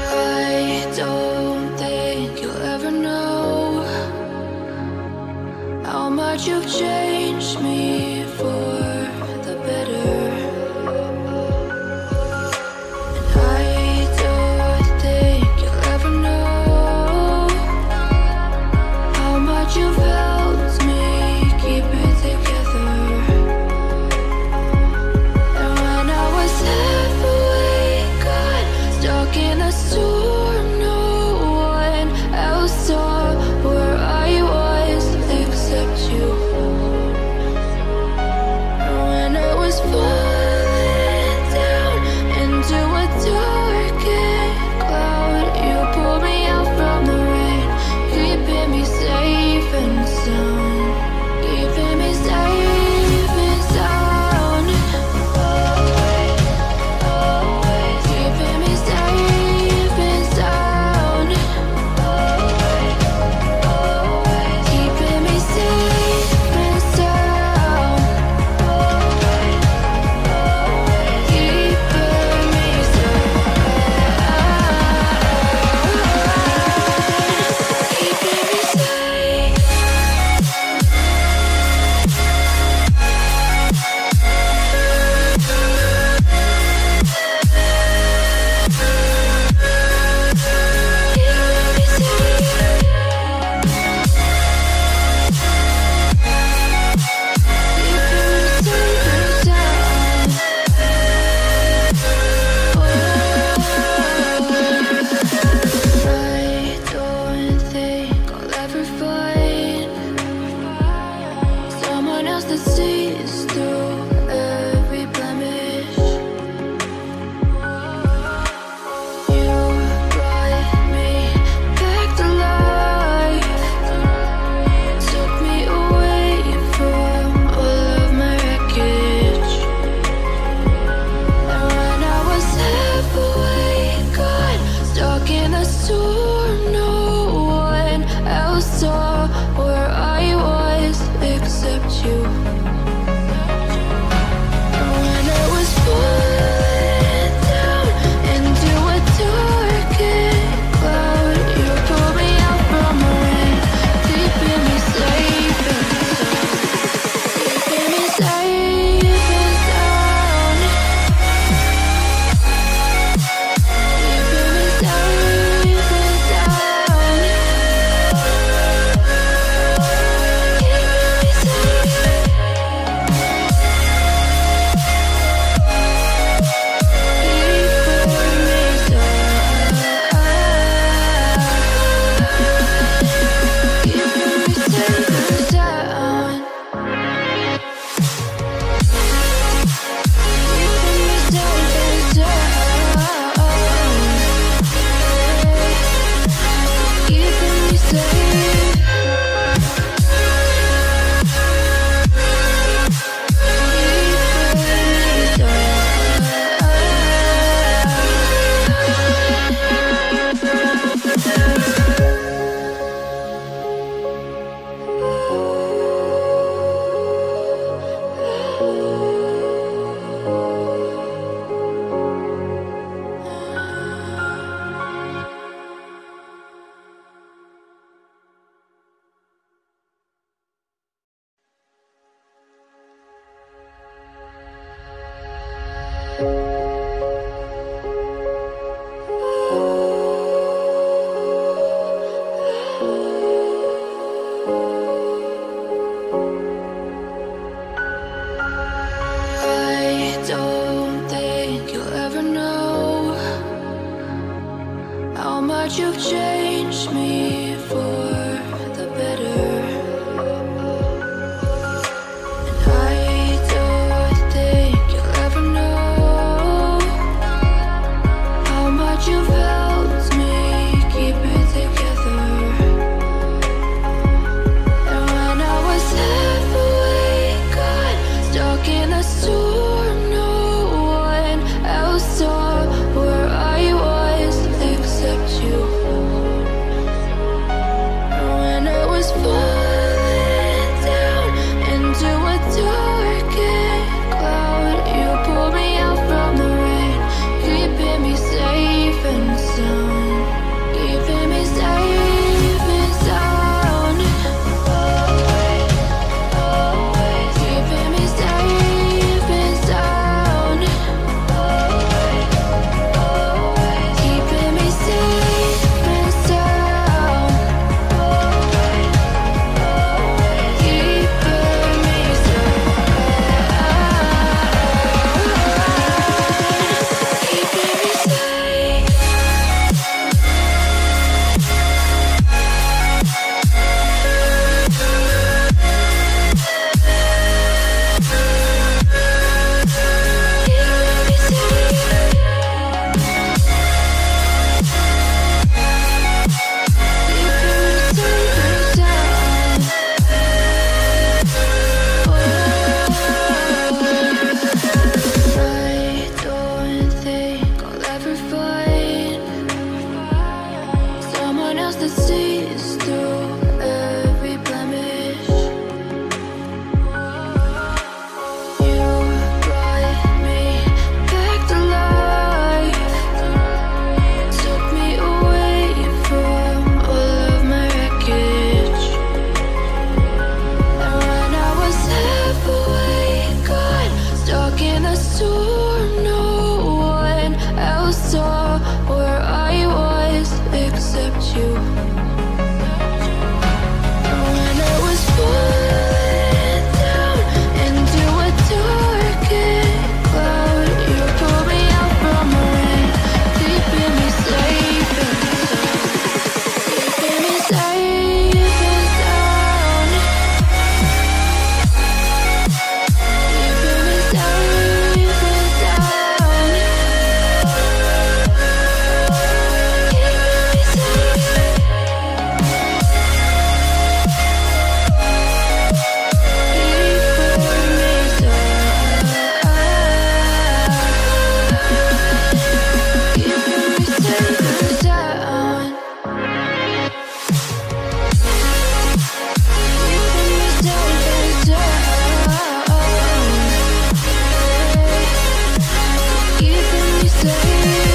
I don't think you'll ever know how much you've changed me for the better. And I don't think you'll ever know how much you've helped me keep it together. And when I was half awake, got stuck in a storm, no one else saw where I was except you. And when I was falling down into a darkened cloud, you pulled me out from the rain, keeping me safe and sound, keeping me safe and sound. Always, always keeping me safe and sound. Always, always keeping me safe and sound. Always, always keeping me safe. I don't think I'll ever find someone else that sees through every blemish. You brought me back to life, took me away from all of my wreckage. And when I was half awake, got stuck in a storm, no one else saw where I was except you. And when I was falling down into a darkened cloud, you pulled me out from the rain, keeping me safe and sound, keeping me safe and sound, keeping me safe and sound, keeping me I don't think you'll ever know how much you've changed me for the better. And I don't think you'll ever know how much you've helped me keep it together. And when I was half awake, got stuck in a storm, no one else saw where I was except you. say